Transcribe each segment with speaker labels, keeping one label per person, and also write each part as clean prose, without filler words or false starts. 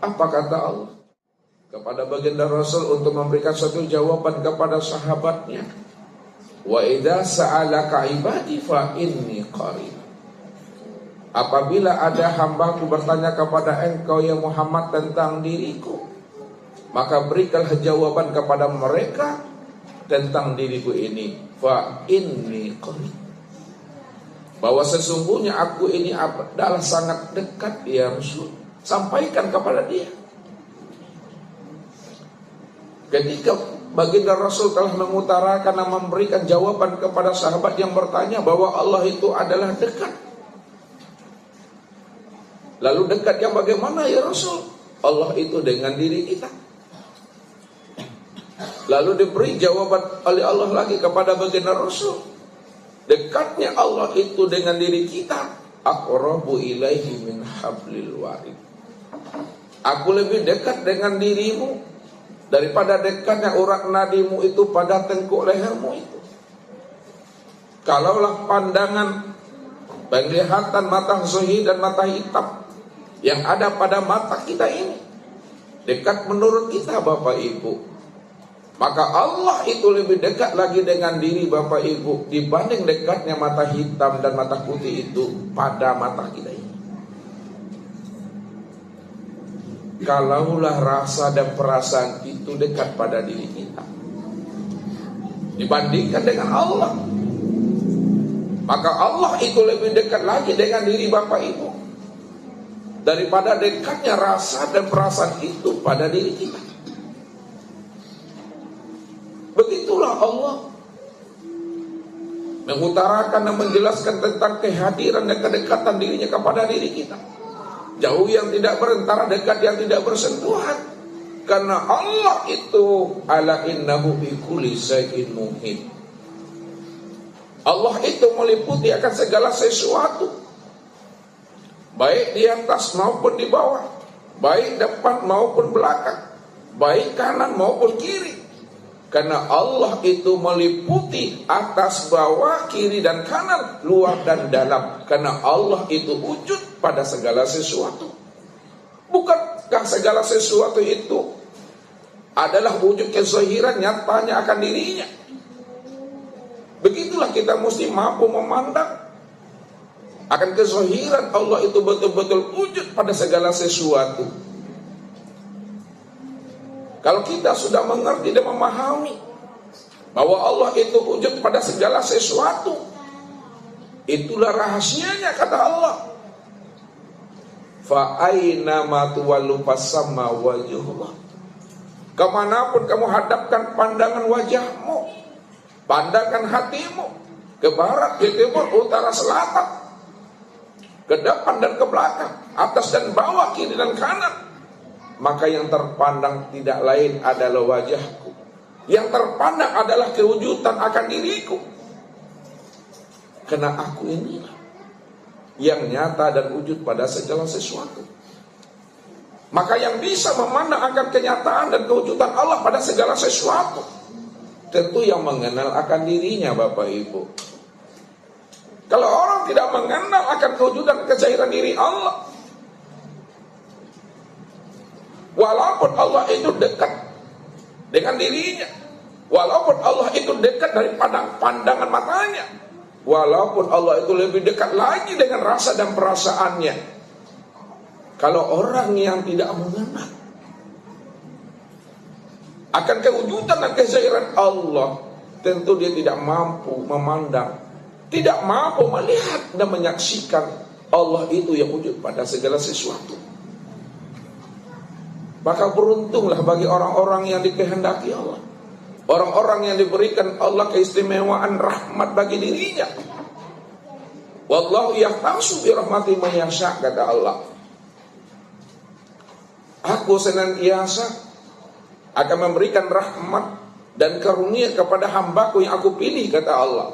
Speaker 1: Apa kata Allah kepada baginda Rasul untuk memberikan suatu jawaban kepada sahabatnya? Wa idza sa'alaka ibadi fa inni qarib. Apabila ada hambaku bertanya kepada engkau ya Muhammad tentang diriku, maka berikanlah jawaban kepada mereka tentang diriku ini, fa inni qarib, bahwa sesungguhnya aku ini adalah sangat dekat ya Rasul. Sampaikan kepada dia. Ketika baginda Rasul telah mengutarakan dan memberikan jawaban kepada sahabat yang bertanya bahwa Allah itu adalah dekat. Lalu dekat yang bagaimana ya Rasul? Allah itu dengan diri kita. Lalu diberi jawaban oleh Allah lagi kepada baginda Rasul. Dekatnya Allah itu dengan diri kita. Aqrabu ilaihi min hablil warid. Aku lebih dekat dengan dirimu daripada dekatnya urat nadimu itu pada tengkuk lehermu itu. Kalaulah pandangan, penglihatan mata zahir dan mata hitam yang ada pada mata kita ini dekat menurut kita Bapak Ibu, maka Allah itu lebih dekat lagi dengan diri Bapak Ibu dibanding dekatnya mata hitam dan mata putih itu pada mata kita ini. Kalaulah rasa dan perasaan itu dekat pada diri kita dibandingkan dengan Allah, maka Allah itu lebih dekat lagi dengan diri Bapak Ibu daripada dekatnya rasa dan perasaan itu pada diri kita. Begitulah Allah mengutarakan dan menjelaskan tentang kehadiran dan kedekatan dirinya kepada diri kita. Jauh yang tidak berantara, dekat yang tidak bersentuhan. Karena Allah itu ala innahu bi kulli syai'in muhit. Allah itu meliputi akan segala sesuatu, baik di atas maupun di bawah, baik depan maupun belakang, baik kanan maupun kiri. Karena Allah itu meliputi atas, bawah, kiri dan kanan, luar dan dalam. Karena Allah itu wujud pada segala sesuatu. Bukankah segala sesuatu itu adalah wujud kezahiran nyatanya akan dirinya? Begitulah kita mesti mampu memandang akan kezahiran Allah itu betul-betul wujud pada segala sesuatu. Kalau kita sudah mengerti dan memahami bahwa Allah itu wujud pada segala sesuatu, itulah rahasianya kata Allah. Fa aina ma tuwallu fasamma wajhullah. Kemanapun kamu hadapkan pandangan wajahmu, pandangan hatimu, ke barat, ke timur, utara, selatan, ke depan dan ke belakang, atas dan bawah, kiri dan kanan, maka yang terpandang tidak lain adalah wajahku. Yang terpandang adalah kewujudan akan diriku. Karena aku inilah yang nyata dan wujud pada segala sesuatu. Maka yang bisa memandang akan kenyataan dan kewujudan Allah pada segala sesuatu, tentu yang mengenal akan dirinya Bapak Ibu. Kalau orang tidak mengenal akan kewujudan kezahiran diri Allah, walaupun Allah itu dekat dengan dirinya, walaupun Allah itu dekat dari pandangan matanya, walaupun Allah itu lebih dekat lagi dengan rasa dan perasaannya, kalau orang yang tidak mengenal akan kewujudan dan kezahiran Allah, tentu dia tidak mampu memandang, tidak mampu melihat dan menyaksikan Allah itu yang wujud pada segala sesuatu. Maka beruntunglah bagi orang-orang yang dikehendaki Allah, orang-orang yang diberikan Allah keistimewaan rahmat bagi dirinya. Wallahu yahtasu bi rahmati man yasha, kata Allah. Aku senantiasa akan memberikan rahmat dan karunia kepada hambaku yang aku pilih, kata Allah.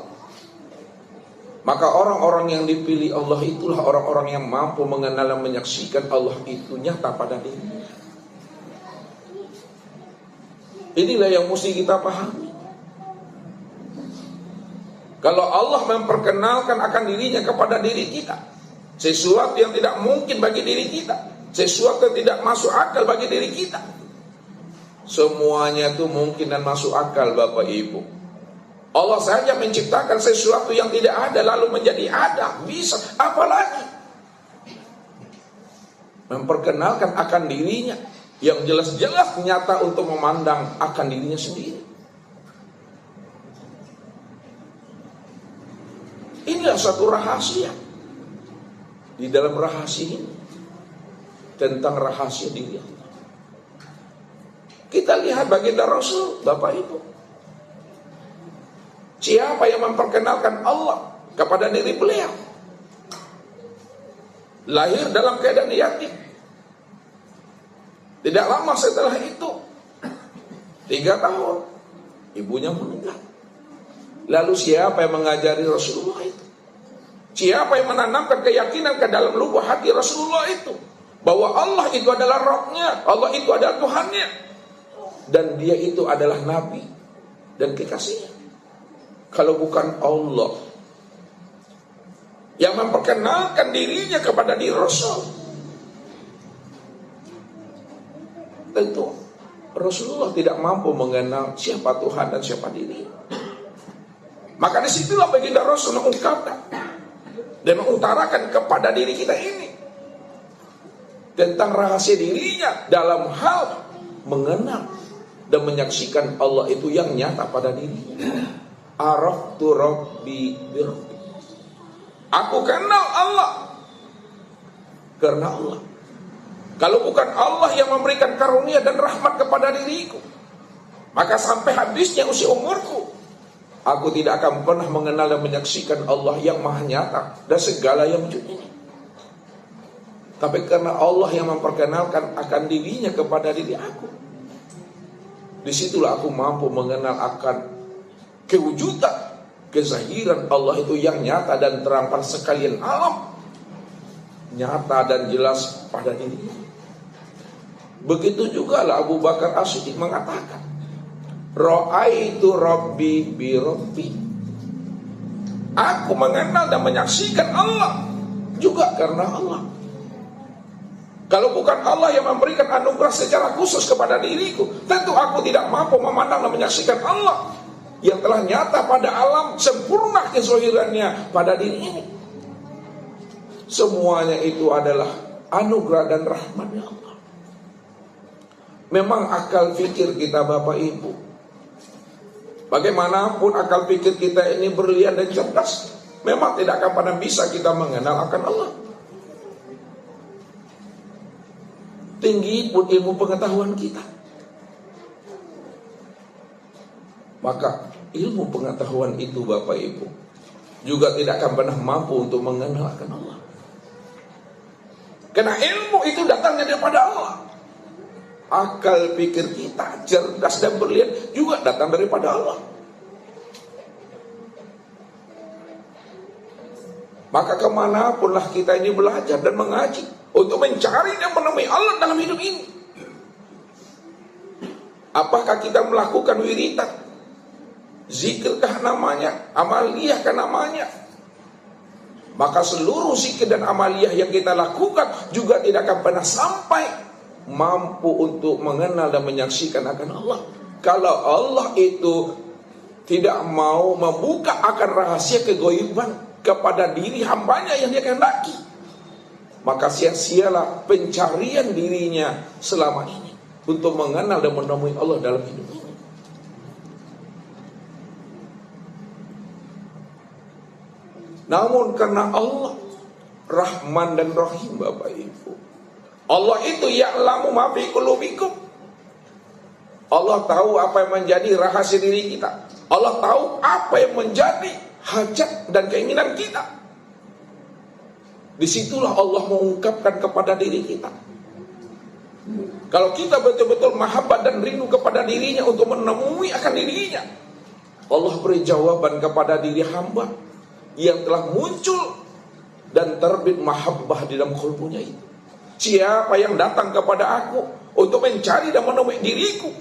Speaker 1: Maka orang-orang yang dipilih Allah itulah orang-orang yang mampu mengenal dan menyaksikan Allah itu nyata pada dirinya. Inilah yang mesti kita pahami. Kalau Allah memperkenalkan akan dirinya kepada diri kita, sesuatu yang tidak mungkin bagi diri kita, sesuatu yang tidak masuk akal bagi diri kita. Semuanya itu mungkin dan masuk akal Bapak Ibu. Allah saja menciptakan sesuatu yang tidak ada lalu menjadi ada, bisa. Apalagi memperkenalkan akan dirinya yang jelas-jelas nyata untuk memandang akan dirinya sendiri. Inilah satu rahasia. Di dalam rahasia ini tentang rahasia diri Allah. Kita lihat baginda Rasul, Bapak Ibu. Siapa yang memperkenalkan Allah kepada diri beliau? Lahir dalam keadaan yatim. Tidak lama setelah itu 3 tahun ibunya meninggal. Lalu siapa yang mengajari Rasulullah itu? Siapa yang menanamkan keyakinan ke dalam lubuk hati Rasulullah itu? Bahwa Allah itu adalah Rabb-Nya, Allah itu adalah Tuhannya, dan dia itu adalah Nabi dan kekasihnya. Kalau bukan Allah yang memperkenalkan dirinya kepada diri Rasul, tentu Rasulullah tidak mampu mengenal siapa Tuhan dan siapa diri. Maka disitulah baginda Rasul mengungkapkan dan mengutarakan kepada diri kita ini tentang rahasia dirinya dalam hal mengenal dan menyaksikan Allah itu yang nyata pada dirinya. Araftu Rabbi birabbi. Aku kenal Allah karena Allah. Kalau bukan Allah yang memberikan karunia dan rahmat kepada diriku, maka sampai habisnya usia umurku, aku tidak akan pernah mengenal dan menyaksikan Allah yang maha nyata dan segala yang wujud ini. Tapi karena Allah yang memperkenalkan akan dirinya kepada diri aku, disitulah aku mampu mengenal akan kewujudan, kezahiran Allah itu yang nyata dan terang pada sekalian alam, nyata dan jelas pada dirinya. Begitu juga lah Abu Bakar As-Siddiq mengatakan, Ra'aitu Rabbi bi Rabbi. Aku mengenal dan menyaksikan Allah juga karena Allah. Kalau bukan Allah yang memberikan anugerah secara khusus kepada diriku, tentu aku tidak mampu memandang dan menyaksikan Allah yang telah nyata pada alam, sempurna kezahirannya pada diri ini. Semuanya itu adalah anugerah dan rahmatnya Allah. Memang akal fikir kita Bapak Ibu, bagaimanapun akal pikir kita ini berlian dan cerdas, memang tidak akan pernah bisa kita mengenal akan Allah. Tinggi pun ilmu pengetahuan kita, maka ilmu pengetahuan itu Bapak Ibu juga tidak akan pernah mampu untuk mengenal akan Allah. Karena ilmu itu datangnya daripada Allah. Akal pikir kita cerdas dan berlian juga datang daripada Allah. Maka kemanapunlah kita ini belajar dan mengaji untuk mencari dan menemui Allah dalam hidup ini. Apakah kita melakukan wiridan, zikirkah namanya, amaliyahkah namanya? Maka seluruh zikir dan amaliyah yang kita lakukan juga tidak akan pernah sampai mampu untuk mengenal dan menyaksikan akan Allah. Kalau Allah itu tidak mau membuka akan rahasia kegoiban kepada diri hambanya yang dia kehendaki, maka sia-sialah pencarian dirinya selama ini untuk mengenal dan menemui Allah dalam hidup ini. Namun karena Allah Rahman dan Rahim Bapak Ibu, Allah itu ya'lamu ma fi qulubikum. Allah tahu apa yang menjadi rahasia diri kita. Allah tahu apa yang menjadi hajat dan keinginan kita. Disitulah Allah mengungkapkan kepada diri kita. Kalau kita betul-betul mahabbah dan rindu kepada dirinya untuk menemui akan dirinya, Allah beri jawaban kepada diri hamba yang telah muncul dan terbit mahabbah di dalam qalbunya itu. Siapa yang datang kepada aku untuk mencari dan menemui diriku,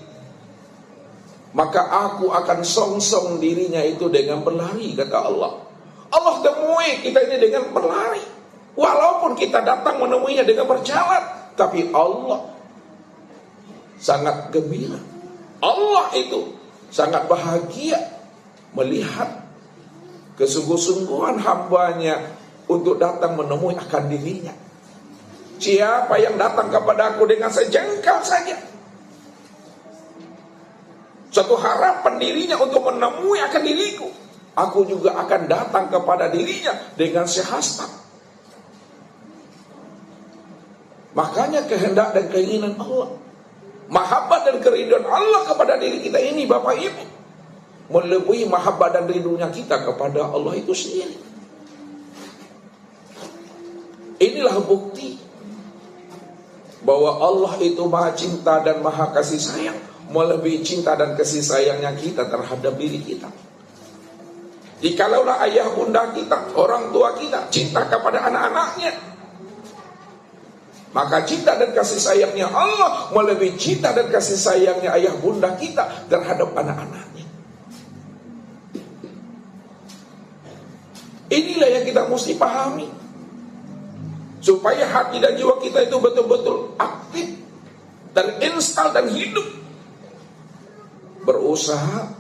Speaker 1: maka aku akan songsong dirinya itu dengan berlari, kata Allah. Allah temui kita ini dengan berlari. Walaupun kita datang menemuinya dengan berjalan, Tapi Allah sangat gembira. Allah itu sangat bahagia melihat kesungguh-sungguhan hambanya untuk datang menemui akan dirinya. Siapa yang datang kepada aku dengan sejengkal saja, suatu harapan dirinya untuk menemui akan diriku, aku juga akan datang kepada dirinya dengan sehasta. Makanya kehendak dan keinginan Allah, mahabbah dan keridhaan Allah kepada diri kita ini, Bapak Ibu, melebihi mahabbah dan ridhonya kita kepada Allah itu sendiri. Inilah bukti bahwa Allah itu maha cinta dan maha kasih sayang, melebihi cinta dan kasih sayangnya kita terhadap diri kita. Jikalaulah ayah bunda kita, orang tua kita cinta kepada anak-anaknya, maka cinta dan kasih sayangnya Allah melebihi cinta dan kasih sayangnya ayah bunda kita terhadap anak-anaknya. Inilah yang kita mesti pahami, supaya hati dan jiwa kita itu betul-betul aktif, terinstal dan hidup, berusaha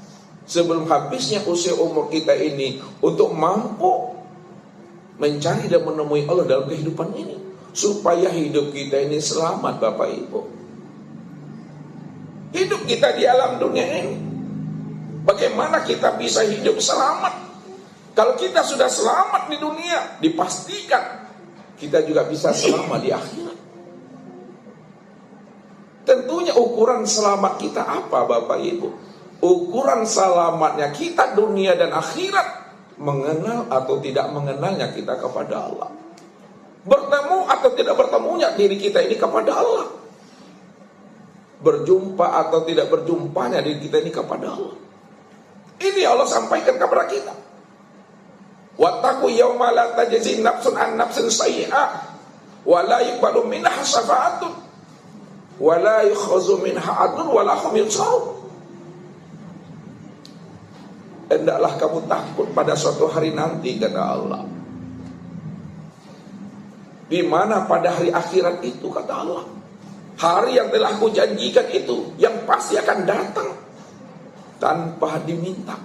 Speaker 1: sebelum habisnya usia umur kita ini untuk mampu mencari dan menemui Allah dalam kehidupan ini, supaya hidup kita ini selamat, Bapak Ibu. Hidup kita di alam dunia ini, bagaimana kita bisa hidup selamat? Kalau kita sudah selamat di dunia, dipastikan kita juga bisa selamat di akhirat. Tentunya ukuran selamat kita apa, Bapak Ibu? Ukuran selamatnya kita dunia dan akhirat, mengenal atau tidak mengenalnya kita kepada Allah, bertemu atau tidak bertemunya diri kita ini kepada Allah, berjumpa atau tidak berjumpanya diri kita ini kepada Allah. Ini Allah sampaikan kepada kita. Wattaqu yawma la tajzi nafsun an nafsin sayyi'ah wa la yuqbalu minha syafa'atun wa la yukhadhu minha 'adlun wa la hum yunsarun. Hendaklah kamu takut pada suatu hari nanti, kata Allah, di mana pada hari akhirat itu, kata Allah, hari yang telah aku janjikan itu, yang pasti akan datang tanpa diminta.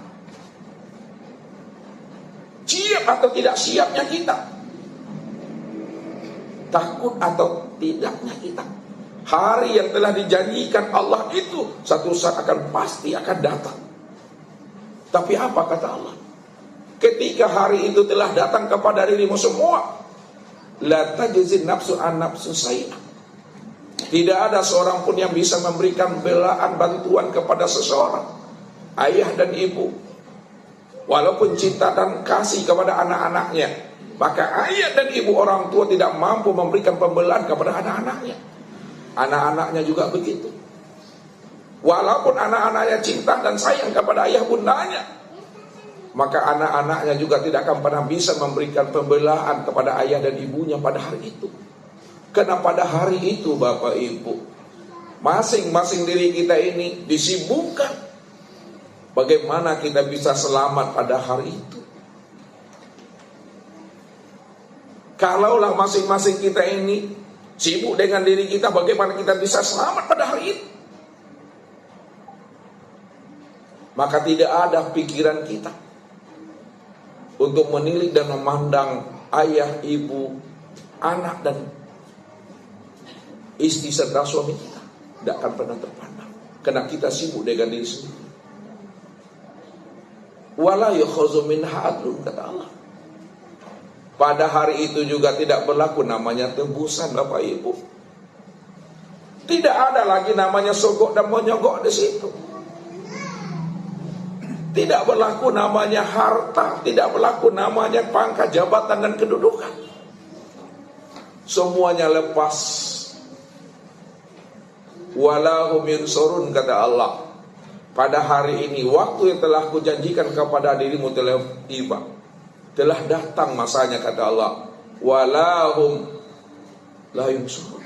Speaker 1: Siap atau tidak siapnya kita, takut atau tidaknya kita, hari yang telah dijanjikan Allah itu satu saat akan pasti akan datang. Tapi apa kata Allah? Ketika hari itu telah datang kepada dirimu semua, la tajzi nafsun an nafsun sayyi'ah. Tidak ada seorang pun yang bisa memberikan belaan bantuan kepada seseorang, ayah dan ibu, walaupun cinta dan kasih kepada anak-anaknya, maka ayah dan ibu orang tua tidak mampu memberikan pembelaan kepada anak-anaknya. Anak-anaknya juga begitu. Walaupun anak-anaknya cinta dan sayang kepada ayah bundanya, maka anak-anaknya juga tidak akan pernah bisa memberikan pembelaan kepada ayah dan ibunya pada hari itu. Karena pada hari itu, Bapak Ibu, masing-masing diri kita ini disibukkan bagaimana kita bisa selamat pada hari itu. Kalaulah masing-masing kita ini sibuk dengan diri kita, bagaimana kita bisa selamat pada hari itu, maka tidak ada pikiran kita untuk menilik dan memandang ayah, ibu, anak, dan istri serta suami kita. Tidak akan pernah terpandang, karena kita sibuk dengan diri sendiri. Wala yukhadhu minha 'adlun, kata Allah. Pada hari itu juga tidak berlaku namanya tebusan, Bapak Ibu. Tidak ada lagi namanya sogok dan menyogok di situ. Tidak berlaku namanya harta, tidak berlaku namanya pangkat, jabatan, dan kedudukan. Semuanya lepas. Walahum yunsarun, kata Allah. Pada hari ini, waktu yang telah kujanjikan kepada dirimu telah tiba, telah datang masanya, kata Allah. Walahum la yunsarun.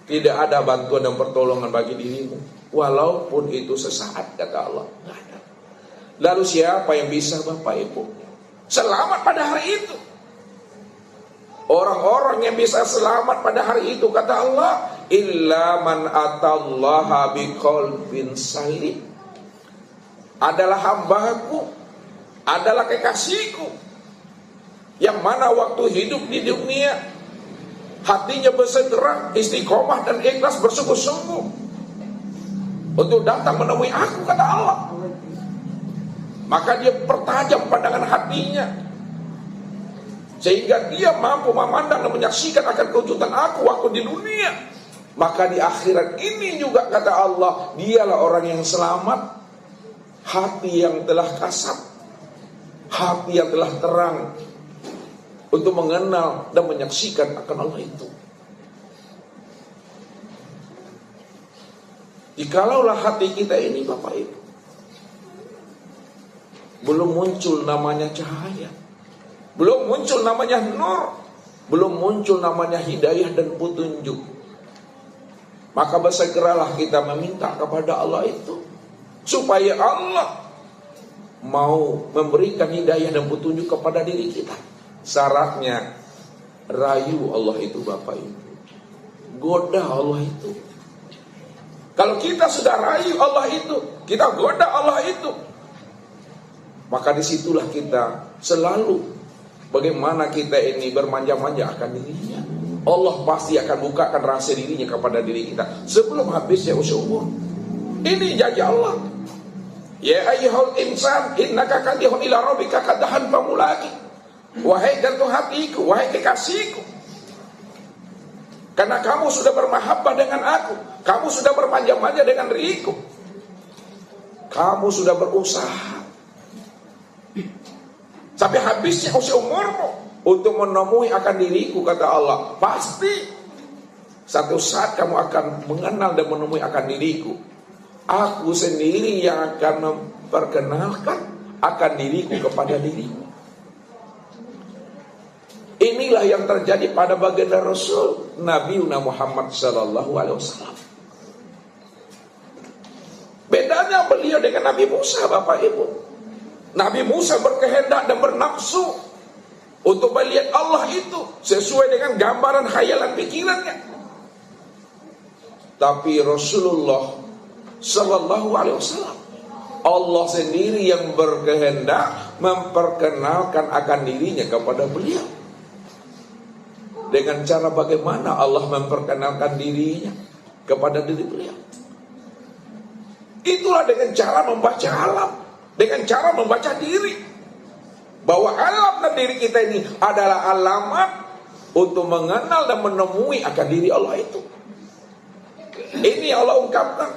Speaker 1: Tidak ada bantuan dan pertolongan bagi dirimu, walaupun itu sesaat, kata Allah. Tidak ada. Lalu siapa yang bisa, Bapak Ibu, selamat pada hari itu? Orang-orang yang bisa selamat pada hari itu, kata Allah, illa man atallaha biqalbin salim, adalah hambaku, adalah kekasihku, yang mana waktu hidup di dunia hatinya bersegera, istiqomah dan ikhlas bersungguh-sungguh untuk datang menemui aku, kata Allah. Maka dia pertajam pandangan hatinya, sehingga dia mampu memandang dan menyaksikan akan kewujudan aku waktu di dunia. Maka di akhirat ini juga, kata Allah, dialah orang yang selamat, hati yang telah kasat, hati yang telah terang untuk mengenal dan menyaksikan akan Allah itu. Jikalaulah hati kita ini, Bapak Ibu, belum muncul namanya cahaya, belum muncul namanya nur, belum muncul namanya hidayah dan petunjuk, maka bersegeralah kita meminta kepada Allah itu, supaya Allah mau memberikan hidayah dan petunjuk kepada diri kita. Syaratnya, rayu Allah itu, Bapak Ibu, goda Allah itu. Kalau kita sudah rayu Allah itu, kita goda Allah itu, maka disitulah kita selalu bagaimana kita ini bermanja-manja akan dirinya. Allah pasti akan bukakan rahasia dirinya kepada diri kita sebelum habisnya usia umur. Ini janji Allah. Ya ayyuhal insan innaka kadihun ila rabbika kadahan famulaki. Wahai jantung hatiku, wahai kekasihku, karena kamu sudah bermahabbah dengan aku, kamu sudah bermanja-manja dengan diriku, kamu sudah berusaha sampai habisnya usia umurmu untuk menemui akan diriku, kata Allah. Pasti satu saat kamu akan mengenal dan menemui akan diriku. Aku sendiri yang akan memperkenalkan akan diriku kepada dirimu. Inilah yang terjadi pada baginda Rasul Nabi Muhammad sallallahu alaihi wasallam. Bedanya beliau dengan Nabi Musa, Bapak Ibu. Nabi Musa berkehendak dan bernafsu untuk melihat Allah itu sesuai dengan gambaran khayalan pikirannya. Tapi Rasulullah sallallahu alaihi wasallam, Allah sendiri yang berkehendak memperkenalkan akan dirinya kepada beliau. Dengan cara bagaimana Allah memperkenalkan dirinya kepada diri beliau? Itulah dengan cara membaca alam, dengan cara membaca diri, bahwa alam dan diri kita ini adalah alamat untuk mengenal dan menemui akan diri Allah itu. Ini Allah ungkapkan,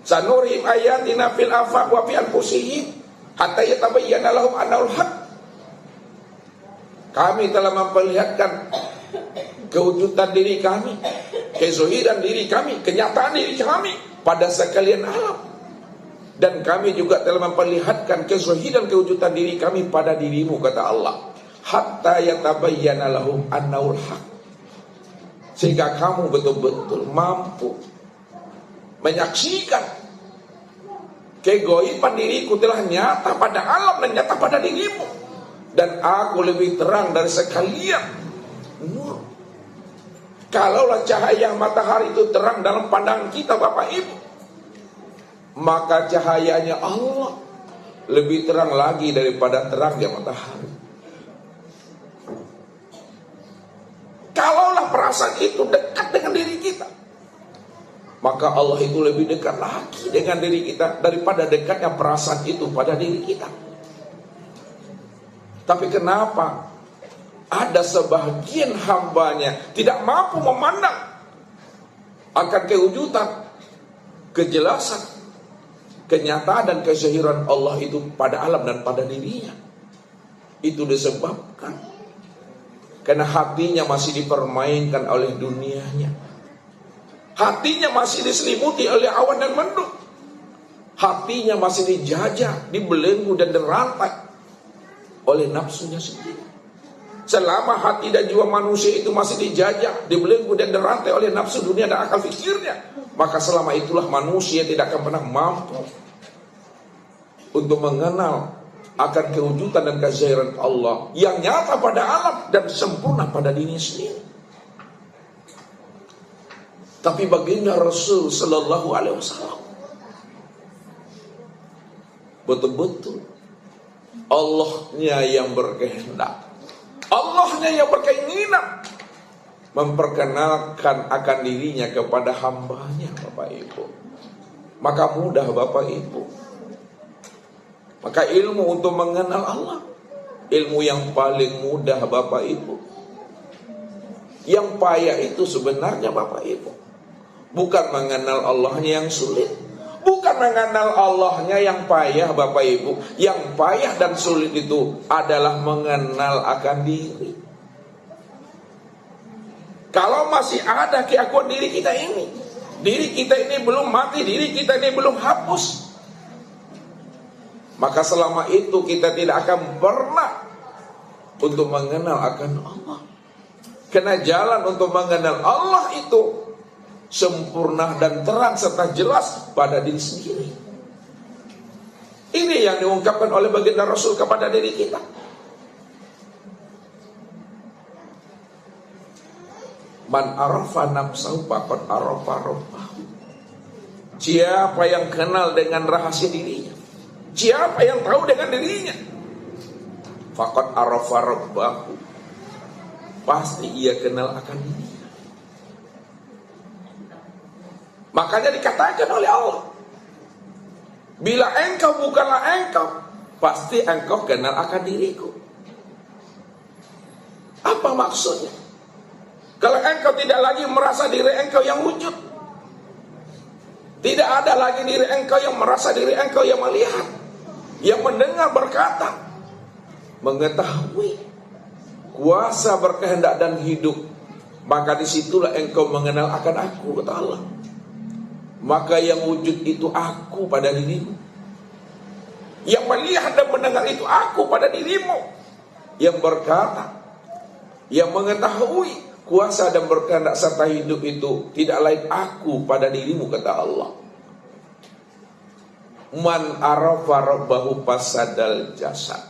Speaker 1: sanurihim ayatina fil afaq wa fi anfusihim hatta yatabayyana lahum annahul haq. Kami telah memperlihatkan kewujudan diri kami, kezohiran diri kami, kenyataan diri kami pada sekalian alam. Dan kami juga telah memperlihatkan kezohiran kewujudan diri kami pada dirimu, kata Allah. Hatta yatabayyana lahum annahul haq. Sehingga kamu betul-betul mampu menyaksikan kegoiban diriku telah nyata pada alam dan nyata pada dirimu. Dan aku lebih terang dari sekalian nur. Kalaulah cahaya matahari itu terang dalam pandangan kita, Bapak Ibu, maka cahayanya Allah lebih terang lagi daripada terangnya matahari. Kalaulah perasaan itu dekat dengan diri kita, maka Allah itu lebih dekat lagi dengan diri kita daripada dekatnya perasaan itu pada diri kita. Tapi kenapa ada sebagian hambanya tidak mampu memandang akan kewujudan, kejelasan, kenyataan dan kezahiran Allah itu pada alam dan pada dirinya? Itu disebabkan karena hatinya masih dipermainkan oleh dunianya. Hatinya masih diselimuti oleh awan dan mendung. Hatinya masih dijajah, dibelenggu dan dirantai oleh nafsunya sendiri. Selama hati dan jiwa manusia itu masih dijajah, dibelenggu dan dirantai oleh nafsu dunia dan akal fikirnya, maka selama itulah manusia tidak akan pernah mampu untuk mengenal akan kewujudan dan kezahiran Allah yang nyata pada alam dan sempurna pada dirinya sendiri. Tapi baginda Rasul Sallallahu Alaihi Wasallam betul-betul Allahnya yang berkehendak, Allahnya yang berkeinginan memperkenalkan akan dirinya kepada hambanya, Bapak Ibu. Maka mudah, Bapak Ibu. Maka ilmu untuk mengenal Allah, ilmu yang paling mudah, Bapak Ibu. Yang payah itu sebenarnya, Bapak Ibu, bukan mengenal Allahnya yang sulit, bukan mengenal Allahnya yang payah, Bapak Ibu. Yang payah dan sulit itu adalah mengenal akan diri. Kalau masih ada keakuan diri kita ini belum mati, diri kita ini belum hapus, maka selama itu kita tidak akan pernah untuk mengenal akan Allah. Karena jalan untuk mengenal Allah itu sempurna dan terang serta jelas pada diri sendiri. Ini yang diungkapkan oleh baginda Rasul kepada diri kita. Man arafa nafsahu faqad arafa rabbahu. Siapa yang kenal dengan rahasia dirinya, siapa yang tahu dengan dirinya, faqad arafa rabbahu, pasti ia kenal akan dirinya. Makanya dikatakan oleh Allah, bila engkau bukanlah engkau, pasti engkau kenal akan diriku. Apa maksudnya? Kalau engkau tidak lagi merasa diri engkau yang wujud, tidak ada lagi diri engkau yang merasa diri engkau yang melihat, yang mendengar, berkata, mengetahui, kuasa berkehendak dan hidup, maka disitulah engkau mengenal akan aku, kata Allah. Maka yang wujud itu aku pada dirimu, yang melihat dan mendengar itu aku pada dirimu, yang berkata, yang mengetahui, kuasa dan berkehendak serta hidup itu tidak lain aku pada dirimu, kata Allah. Man arafa rabbahu fasadal jasad.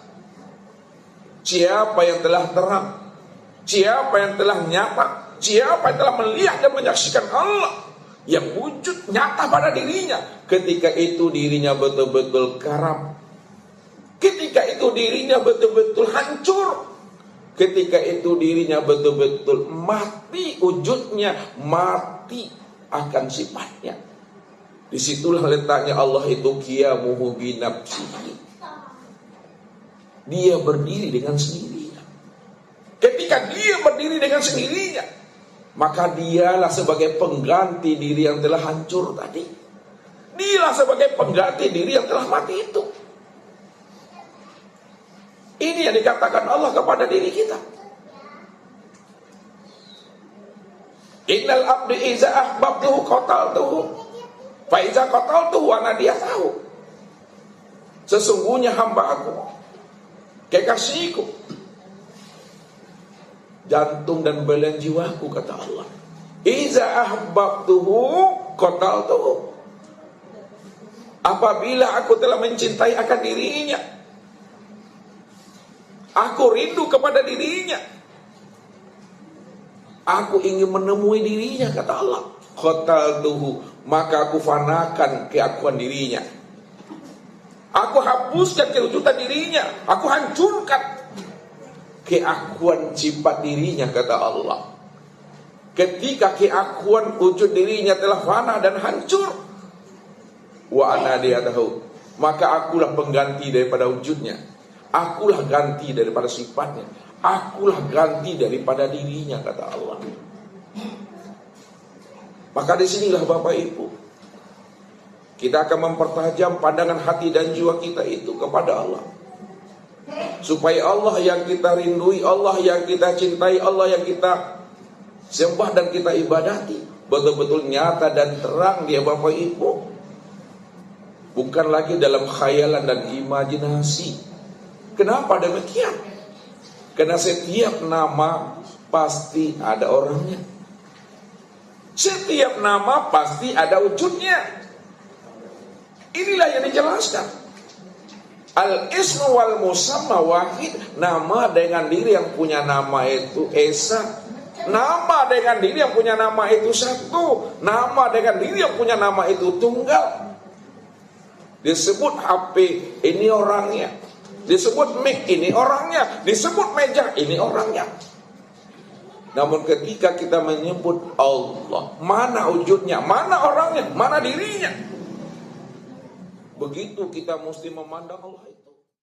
Speaker 1: Siapa yang telah terang, siapa yang telah nyata, siapa yang telah melihat dan menyaksikan Allah yang wujud nyata pada dirinya, ketika itu dirinya betul-betul karam, ketika itu dirinya betul-betul hancur, ketika itu dirinya betul-betul mati wujudnya, mati akan sifatnya. Disitulah letaknya Allah itu qiyamuhu binafsihi. Dia berdiri dengan sendirinya. Ketika dia berdiri dengan sendirinya, maka dialah sebagai pengganti diri yang telah hancur tadi. Dialah sebagai pengganti diri yang telah mati itu. Ini yang dikatakan Allah kepada diri kita. Innal abdi iza ahbabtuhu qataltuhu, fa iza qataltuhu, ana dia tahu. Sesungguhnya hamba aku, kekasihku, jantung dan belahan jiwaku, kata Allah. Iza ahbabtuhu qataltuhu, apabila aku telah mencintai akan dirinya, aku rindu kepada dirinya, aku ingin menemui dirinya, kata Allah. Qataltuhu, maka aku fanakan keakuan dirinya, aku hapuskan kewujudan dirinya, aku hancurkan keakuan sifat dirinya, kata Allah. Ketika keakuan wujud dirinya telah fana dan hancur, wa ana dia tahu, maka akulah pengganti daripada wujudnya, akulah ganti daripada sifatnya, akulah ganti daripada dirinya, kata Allah. Maka disinilah Bapak Ibu, kita akan mempertajam pandangan hati dan jiwa kita itu kepada Allah, supaya Allah yang kita rindui, Allah yang kita cintai, Allah yang kita sembah dan kita ibadati betul-betul nyata dan terang dia, Bapak Ibu. Bukan lagi dalam khayalan dan imajinasi. Kenapa demikian? Karena setiap nama pasti ada orangnya, setiap nama pasti ada wujudnya. Inilah yang dijelaskan. Al-ismu wal musamma wahid. Nama dengan diri yang punya nama itu esa. Nama dengan diri yang punya nama itu satu. Nama dengan diri yang punya nama itu tunggal. Disebut HP, ini orangnya. Disebut mic, ini orangnya. Disebut meja, ini orangnya. Namun ketika kita menyebut Allah, mana wujudnya, mana orangnya, mana dirinya. Begitu kita mesti memandang Allah itu.